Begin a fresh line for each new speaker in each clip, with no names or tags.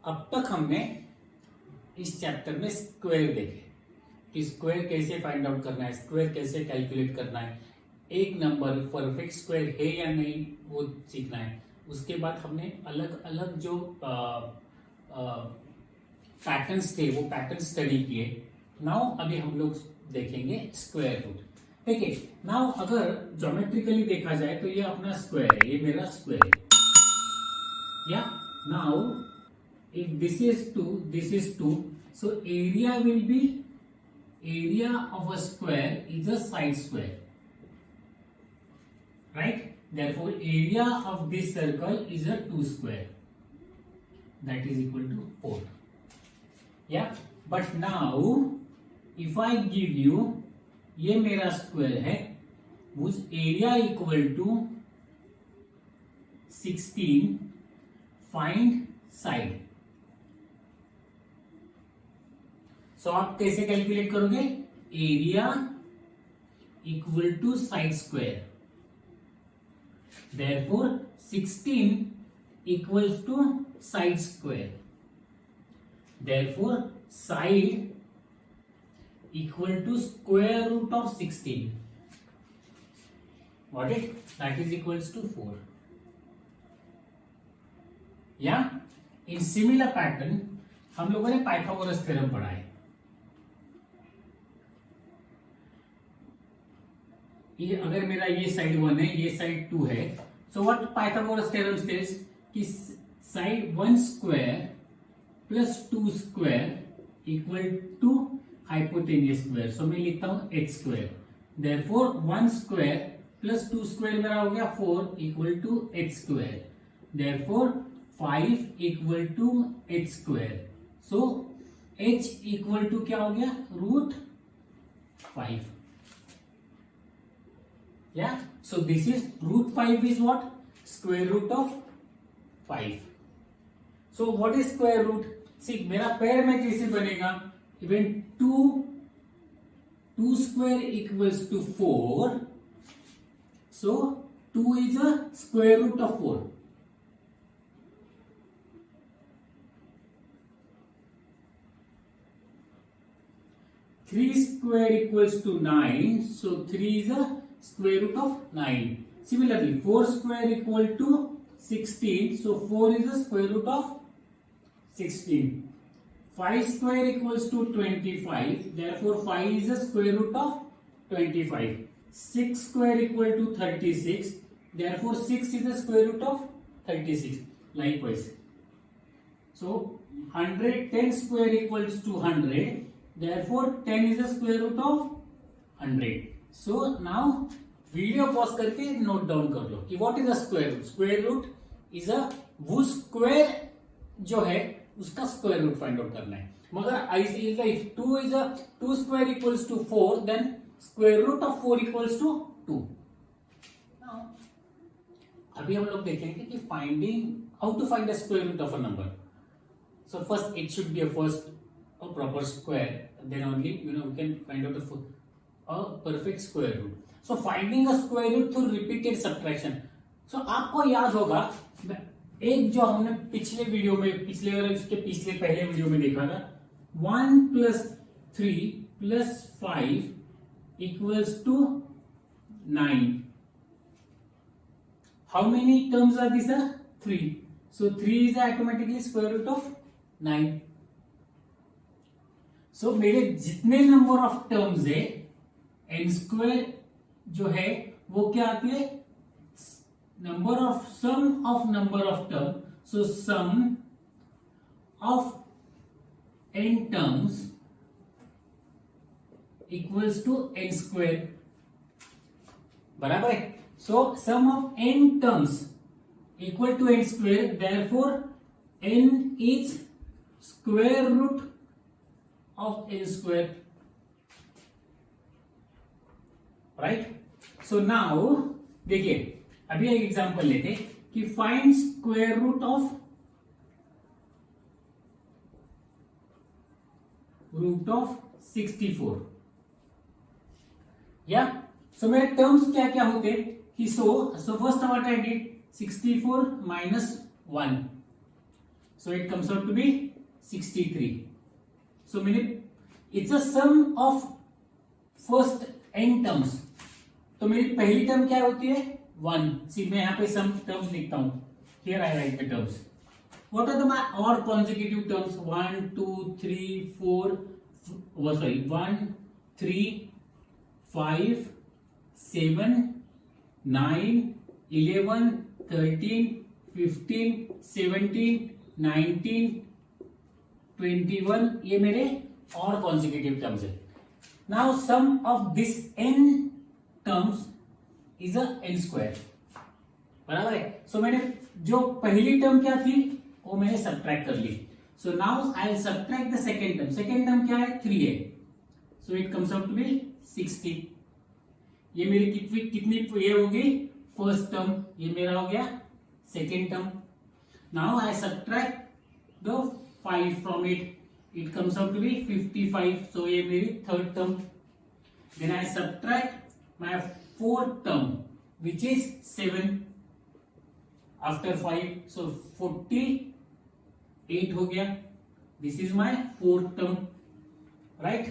अब तक हमने इस चैप्टर में स्क्वायर देखे कि स्क्वायर कैसे फाइंड आउट करना है, स्क्वायर कैसे कैलकुलेट करना है, एक नंबर परफेक्ट स्क्वायर है या नहीं वो सीखना है। उसके बाद हमने अलग अलग जो पैटर्न्स थे वो पैटर्न स्टडी किए। नाउ अभी हम लोग देखेंगे स्क्वायर रूट। देखिए नाउ अगर ज्योमेट्रिकली देखा जाए तो ये अपना स्क्वायर है, ये मेरा स्क्वायर है या। Now if this is 2 so area will be area of a square is a side square, right? Therefore area of this circle is a 2 square, that is equal to 4. Yeah, but now if I give you ये मेरा square है whose area equal to 16, find side। सो आप कैसे calculate करोगे? Area equal to side square, therefore 16 equals to side square, therefore side equal to square root of 16, what it, that is equals to 4। या in similar pattern हम लोगों ने Pythagoras theorem पढ़ा है। ये अगर मेरा ये साइड 1 है, ये साइड 2 है, so what Pythagoras theorem states कि side 1 square plus 2 square equal to hypotenuse square. So मैं लिखता हूं h square, therefore 1 square plus 2 square मेरा हो गया 4 equal to h square, therefore 5 equal to h square. So h equal to क्या हो गया? Root 5। Yeah, so this is root 5 is what? Square root of 5. So what is square root? See, मेरा पैर में कैसे बनेगा? Even 2 square equals to 4. So 2 is a square root of 4. Three square equals to 9. So 3 is a square root of 9. Similarly, 4 square equal to 16. So 4 is the square root of 16. 5 square equals to 25. Therefore 5 is the square root of 25. 6 square equal to 36. Therefore 6 is the square root of 36. Likewise. So 110 square equals to 100. Therefore 10 is the square root of 100. So now video pause करके note down कर लो कि what is the square root. Square root is a वो square जो है उसका square root find out करना है। मगर if 2 square equals to 4 then square root of 4 equals to 2। अभी हम लोग देखेंगे कि finding how to find the square root of a number. So first it should be a first a proper square, then only we can find out a perfect square root. So finding a square root through repeated subtraction. So आपको याद होगा एक जो हमने पिछले video में पिछले पहले वीडियो में देखा था 1 plus 3 plus 5 equals to 9. How many terms are these? 3. So 3 is automatically square root of 9. So मेरे जितने नंबर ऑफ टर्म्स है एन स्क्वायर जो है वो क्या आती है? Number of sum of number of term. So sum of n terms equals to n square, बराबर है। So sum of n terms equal to n square, therefore n is square root of n square, right. So now देखिए अभी एक example लेते कि find square root of root of 64। या so मेरे terms क्या क्या होते कि so first what I did 64 minus 1. so it comes out to be 63. So meaning it's a sum of first n terms. तो मेरी पहली टर्म क्या होती है 1. सी मैं यहाँ पे सम टर्म्स लिखता हूं. Here I write the terms. What are the my odd consecutive terms? 1, 2, 3, 4. Sorry, 1, 3, 5, 7, 9, 11, 13, 15, 17, 19, 21. ये मेरे और consecutive terms है. Now sum of this n terms is a n square. बराबर है. सो मैंने जो पहली टर्म क्या थी वो मैंने सब्ट्रैक्ट कर ली. So now I will subtract the second term. Second term क्या है 3 है. सो it comes out to B 60. ये मेरी कितनी ये होगी फर्स्ट टर्म. ये मेरा हो गया second term. Now I subtract the 5 from it. It comes out to be 55. सो ये मेरी third term. Then I subtract my fourth term which is 7 after 5. So 48 हो गया. This is my fourth term, right?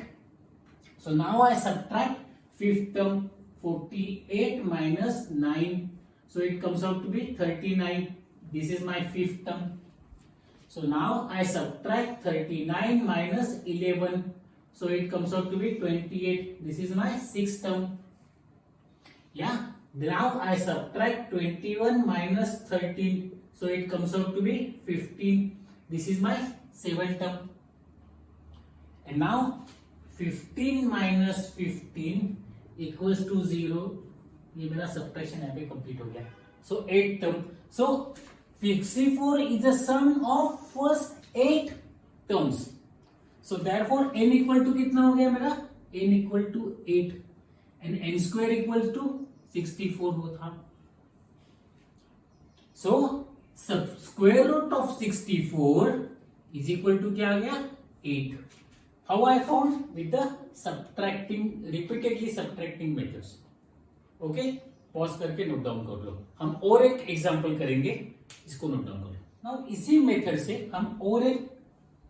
So now I subtract fifth term. 48 minus 9. So it comes out to be 39. This is my fifth term. So now I subtract 39 minus 11. So it comes out to be 28. This is my sixth term. Yeah. Now I subtract 21 minus 13. So it comes out to be 15. This is my seventh term. And now 15 minus 15 equals to 0. ये मेरा subtraction यहाँ पे complete हो गया. So 8 term. So 64 is a sum of first 8 terms. So therefore n equal to कितना हो गया मेरा? n equal to 8 and n square equals to 64 वो था. So square root of 64 is equal to क्या आ गया 8. How I found? With the subtracting, repeatedly subtracting methods. Okay? Pause करके note down कर लो. हम और एक एग्जांपल करेंगे, इसको नोट डाउन करो. नाउ इसी मेथड से हम और एक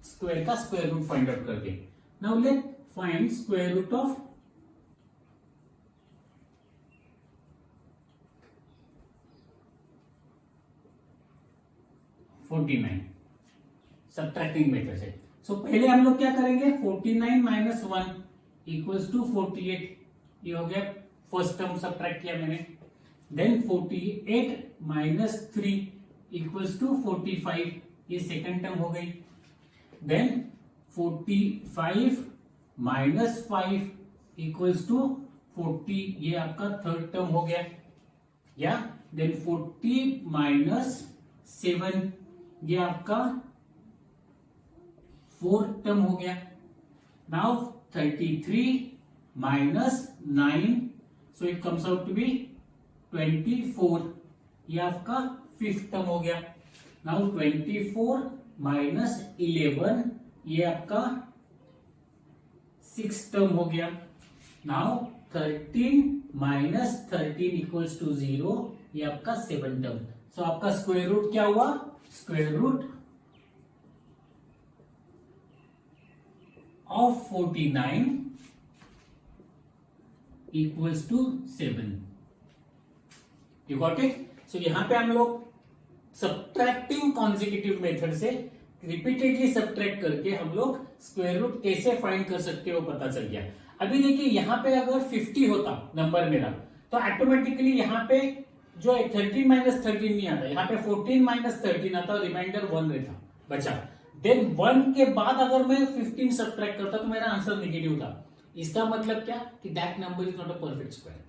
स्क्वायर का स्क्वायर रूट फाइंड आउट करते हैं. Now let find square root of 49. Subtracting method से. सो पहले हम लोग क्या करेंगे 49 माइनस 1 इक्वल्स टू 48. ये हो गया फर्स्ट टर्म सब्ट्रैक्ट किया मैंने. Then 48 minus 3 equals to 45. ये सेकंड टर्म हो गई. Then 45 minus 5 equals to 40. ये आपका थर्ड टर्म हो गया. या देन 40 माइनस 7 ये आपका फोर्थ टर्म हो गया. Now 33 minus 9. So it comes out to be 24. ये आपका फिफ्थ टर्म हो गया. नाउ 24 माइनस 11 ये आपका सिक्स टर्म हो गया. Now 13 minus 13 equals to 0. ये आपका सेवन टर्म. सो आपका स्क्वायर रूट क्या हुआ? Square root of 49 equals to 7. You got it? सो यहां पे हम लोग सब्ट्रैक्टिंग कॉन्जिक्यूटिव मेथड से रिपीटेडली सब्ट्रैक्ट करके हम लोग स्क्वायर रूट कैसे फाइंड कर सकते हो पता चल गया. अभी देखिए यहां पे अगर 50 होता नंबर मेरा तो ऑटोमेटिकली यहां पे जो 13 माइनस 13 नहीं आता. यहाँ पे 14 माइनस 13 आता. रिमाइंडर 1 रहता बचा. देन 1 के बाद अगर मैं 15 सब्ट्रैक्ट करता तो मेरा आंसर नेगेटिव था. इसका मतलब क्या कि that number is not a perfect square.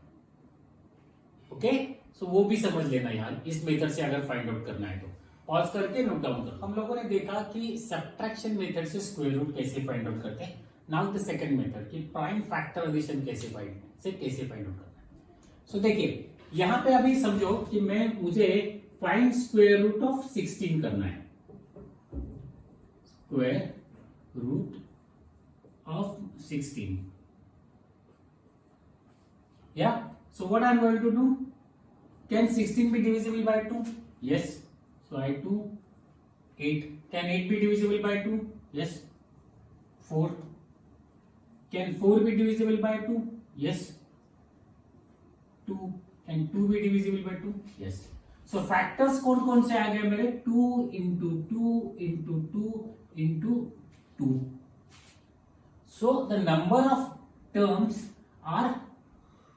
Okay, सो वो भी समझ लेना यार. इस मेथड से अगर फाइंड आउट करना है तो पॉज करके नोट डाउन करो. हम लोगों ने देखा कि सब्ट्रैक्शन मेथड से स्क्वायर रूट कैसे फाइंड आउट करते हैं. नाउ द सेकंड मेथड कि प्राइम फैक्टर एडिशन कैसे फाइंड आउट करना है. सो देखिए यहां पे अभी समझो कि मुझे फाइंड स्क्वायर रूट ऑफ 16 करना है. Square root of 16. या so what I am going to do? Can 16 be divisible by 2? Yes. So I do 8. Can 8 be divisible by 2? Yes. 4. Can 4 be divisible by 2? Yes. 2. Can 2 be divisible by 2? Yes. So factors कौन कौन से आ गए मेरे? 2 into 2 into 2 into 2. So the number of terms are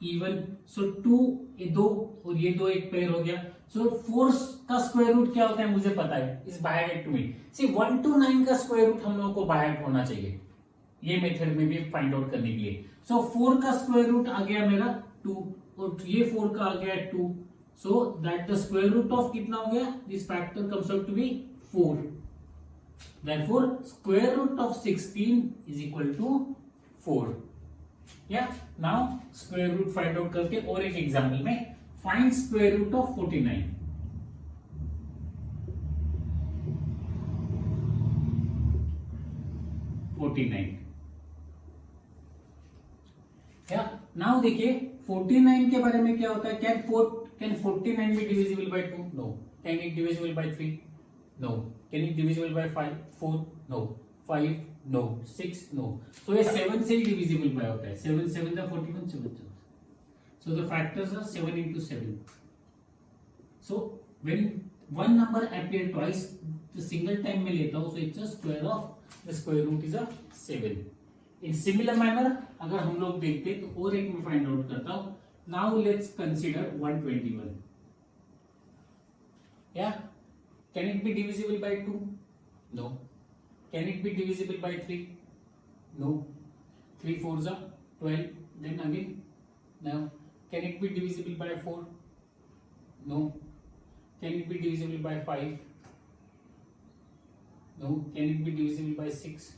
even. So 2 ये 2 और ये 2 एक pair हो गया. So 4 का स्क्वायर रूट क्या होता है मुझे पता है. Is by heart to me. See 1 to 9 का स्क्वायर रूट हम लोगों को बाय हार्ट होना चाहिए ये मेथड में भी फाइंड आउट करने के लिए. सो 4 का स्क्वायर रूट आ गया मेरा 2 और ये 4 का आ गया 2. So that the square root of कितना हो गया? This factor comes out to be 4. Therefore square root of 16 is equal to 4. Yeah. Now square root find out करके और एक एग्जाम्पल में find square root of 49. Now देखिए 49 के बारे में क्या होता है. Can 49 be divisible by 2? No. Can it divisible by 3? No. Can it divisible by 5? 4? No. 5? No. 6? No. So ये 7 से ही divisible by होता है. 7 7 का 41 7. So the factors are 7 into 7. So when one number appear twice, the single time में लेता हूँ, so it's a square of the square root is a 7. In similar manner अगर हम लोग देखते तो और एक मैं फाइंड आउट करता हूँ. Now let's consider 121. Yeah. Can it be divisible by 2? No. Can it be divisible by 3? No. 3 4s are 12. Then again, now can it be divisible by 4? No. Can it be divisible by 5? No. Can it be divisible by 6?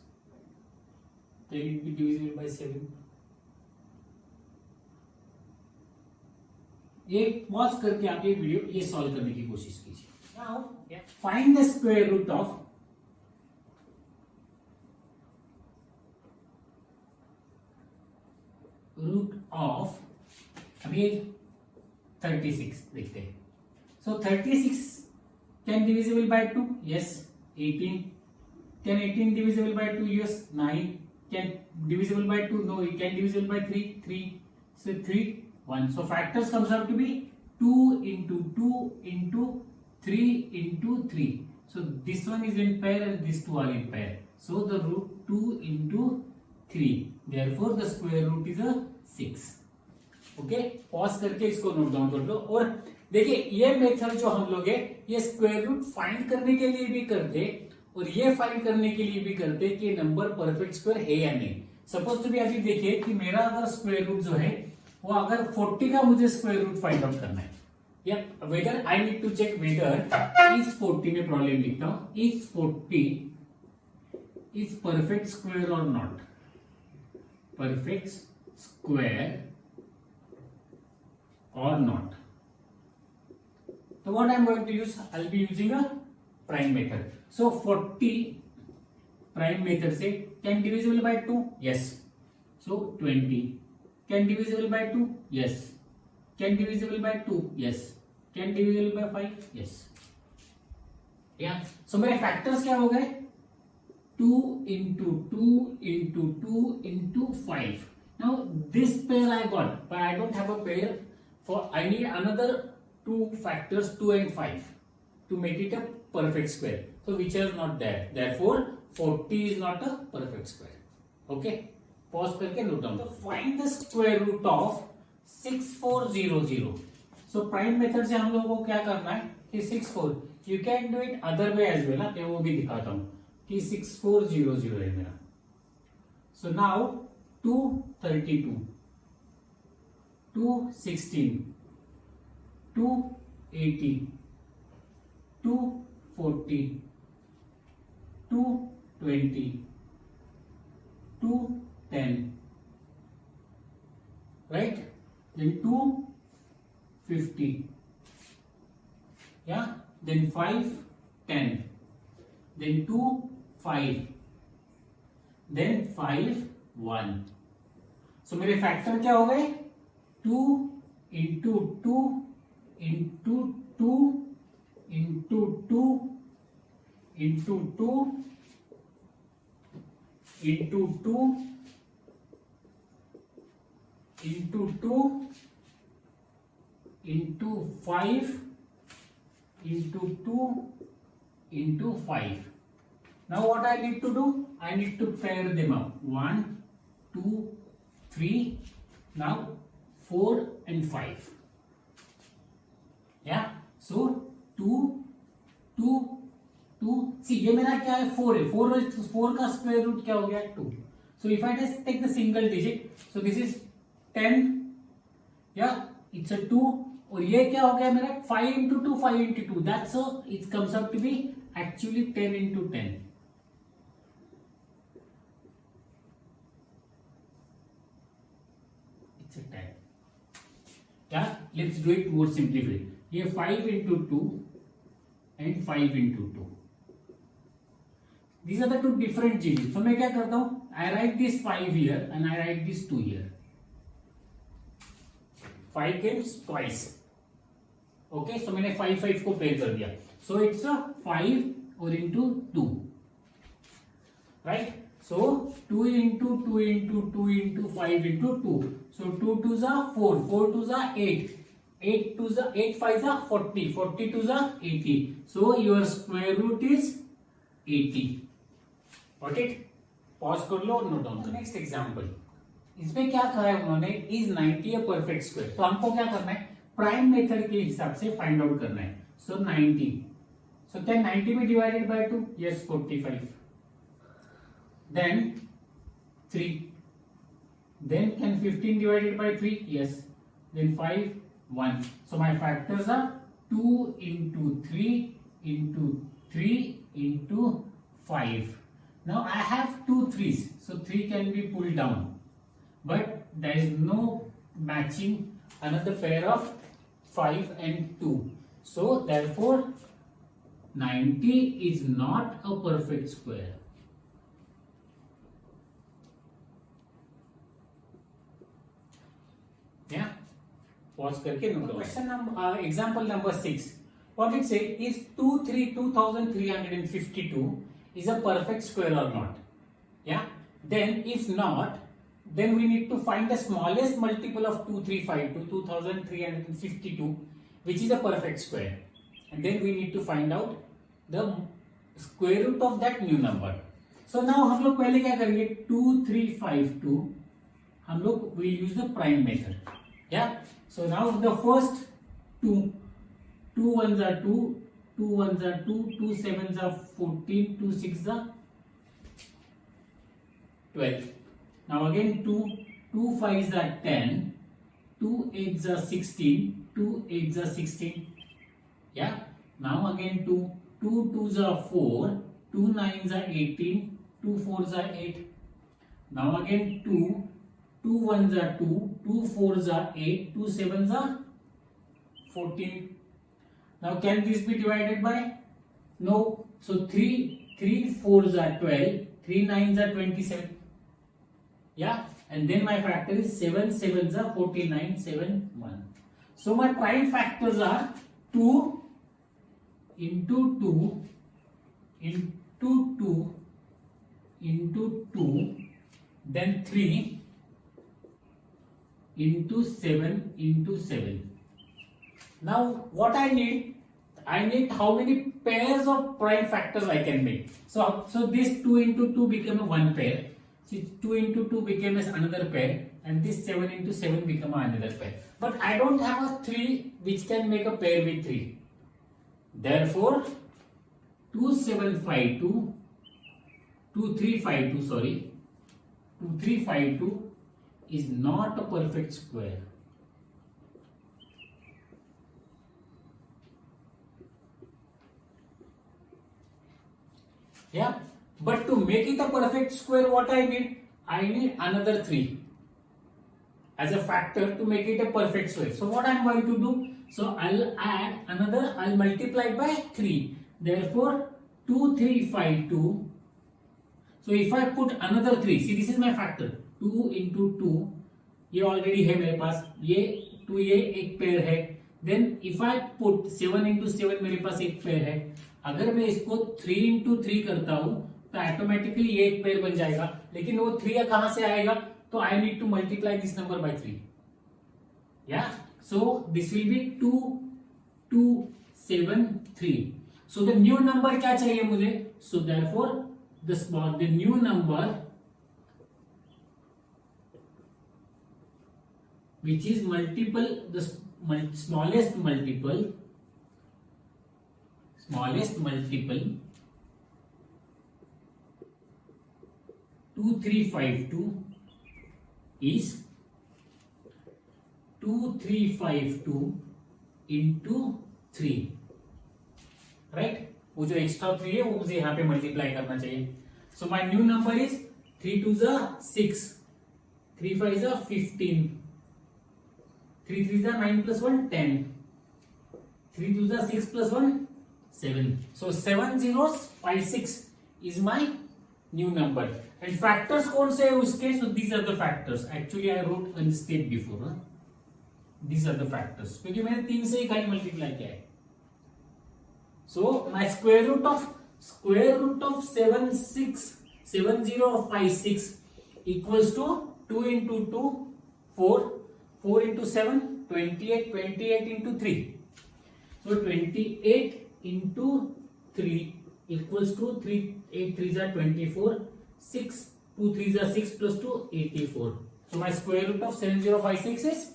Can it be divisible by 7? ये pause करके आप ये video ये solve करने की कोशिश कीजिए. Now find the square root of अभी 36 देखते हैं. So 36 can divisible by 2? Yes. 18. Can 18 divisible by 2? Yes. 9. Can divisible by 2? No. It can divisible by 3? 3. So 3 1. So factors comes out to be 2 into 2 into 3 into 3. So this one is in pair and these two are in pair. So the root 2 into 3. Therefore the square root is a 6. Okay. Pause करके इसको note down कर लो. और देखिए ये method जो हम लोग है ये स्क्वायर रूट फाइंड करने के लिए भी करते और ये फाइंड करने के लिए भी करते कि नंबर परफेक्ट स्क्वायर है या नहीं. सपोज टू भी अभी देखिए कि मेरा अगर स्क्वायर रूट जो है वो अगर 40 का मुझे स्क्वायर रूट फाइंड आउट करना है या whether I need to check whether is 40 में प्रॉब्लम लिखता हूं is 40 is perfect square or not. Perfect square or not. So what I am going to use, I will be using a prime method. So 40 prime method से can divisible by 2? Yes. So 20 can divisible by 2? Yes. Can divisible by 2? Yes. Can divisible by 5? Yes. Yeah. So मेरे factors क्या हो गए? 2 into 2 into 2 into 5. Now this pair I got, but I don't have a pair. For I need another two factors 2 and 5 to make it a perfect square. So which is not there. Therefore 40 is not a perfect square. Okay. Pause करके note down. So find the square root of 6400. So prime method से हम लोगों को क्या करना है कि 64. You can do it other way as well. मैं वो भी दिखाता हूँ कि 6400 है मेरा. So now 232. 216, 280, 240, 220, 210, right? Then 250, yeah. Then 510, then 2 5, then 5 1. So मेरे फैक्टर क्या हो गए? 2 into 2 into 2 into 2 into 2 into 2 into 2 into 5 into 2 into 5. Now what I need to do? I need to pair them up. 1, 2, 3, now 4 and 5. Yeah, so 2, 2, 2. See, ये मेरा क्या है? 4 है. 4 का स्क्वायर रूट क्या हो गया? 2. So if I just take the single digit, so this is 10. Yeah, it's a 2. और ये क्या हो गया मेरा? 5 into 2, 5 into 2. That's so it comes up to be actually 10 into 10. It's a 10. Yeah, let's do it more simplified. ये 5 into 2 and 5 into 2. These are the two different changes. So मैं क्या करता हूँ? I write this 5 here and I write this 2 here. 5 comes twice. Okay, so मैंने 5 को pair कर दिया. So it's a 5 or into 2. Right? So 2 into 2 into 2 into 5 into 2. So 2 2s are 4, 4 2s are 8. 8 2s are 8 5s are 40, 40 2s are 80. So your square root is 80. Got it? Pause कर लो और note down करो. Next example. इसमें क्या कहा है उन्होंने? Is 90 a perfect square. तो हमको क्या करना है? प्राइम मेथड के हिसाब से फाइंड आउट करना है. सो 90. सो क्या 90 में divided by 2? Yes, 45. Then 3. Then can 15 divided by 3? Yes. Then 5, 1. So my factors are 2 into 3 into 3 into 5. Now I have 2 3s. So 3 can be pulled down. But there is no matching another pair of 5 and 2. So therefore 90 is not a perfect square. Yeah, pause करके note. Question number example number 6. What it say is 2352 is a perfect square or not? Yeah. Then if not, then we need to find the smallest multiple of 2352, which is a perfect square, and then we need to find out the square root of that new number. So now हम लोग पहले क्या करेंगे? 2352 हम लोग will use the prime method. Yeah. So now the first 2 1s are 2, 2 1s are 2, 2 7s are 14, 2 6s are 12. Now again 2 5s are 10, 2 8s are 16, 2 8s are 16. Yeah. Now again 2 2s are 4, 2 9s are 18, 2 4s are 8. Now again 2 1s are 2, 2 4s are 8, 2 7s are 14. Now can this be divided by? No. So 3 4s are 12, 3 9s are 27. Yeah, and then my factor is 7 7s are 49, 7 1. So my prime factors are 2 into 2 into 2 into 2, then 3 into 7 into 7. Now what I need how many pairs of prime factors I can make. So this 2 into 2 became a one pair. So 2 into 2 became as another pair, and this 7 into 7 become another pair. But I don't have a 3 which can make a pair with 3. Therefore 2352 is not a perfect square. Yeah, but to make it a perfect square, what I need another 3 as a factor to make it a perfect square. So what I'm going to do? So I'll add another, I'll multiply by 3. Therefore 2352. So if I put another 3, see this is my factor, 2 into 2, ये already है मेरे पास, ये 2 ये एक pair है. Then if I put 7 into 7 मेरे पास एक pair है. अगर मैं इसको 3 इंटू 3 करता हूं तो ऑटोमेटिकली ये एक पेयर बन जाएगा, लेकिन वो 3 कहां से आएगा, तो आई need to multiply this number by 3. या so this will be 2273. So the new number क्या चाहिए मुझे, so therefore the new number which is multiple, the smallest multiple 2352 is 2352 into 3, right. वो जो एक्स्ट्रा 3 है वो मुझे यहां पे मल्टीप्लाई करना चाहिए. So my new number is 3 2 6, 3 5 15, 3 3 9 plus 1 10, 3 2 6 plus 1 7. So 7056 is my new number. And factors कौन से है उसके, so these are the factors. Actually I wrote one step before. These are the factors. क्योंकि मैंने 3 से ही खाली मल्टीप्लाई किया है. So my square root of 7056 equals to 2 into 2 4, 4 into 7 28, 28 into 3. So 28 into 3 equals to 3 8 3s are 24, 6 2 3s are 6 plus 2 84. So my square root of 7056 is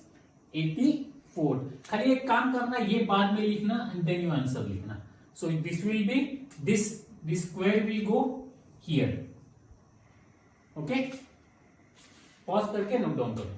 84. खाली एक काम करना, ये बाद में लिखना and then you answer लिखना. So this will be this square will go here. Okay, pause करके नोट डाउन करो.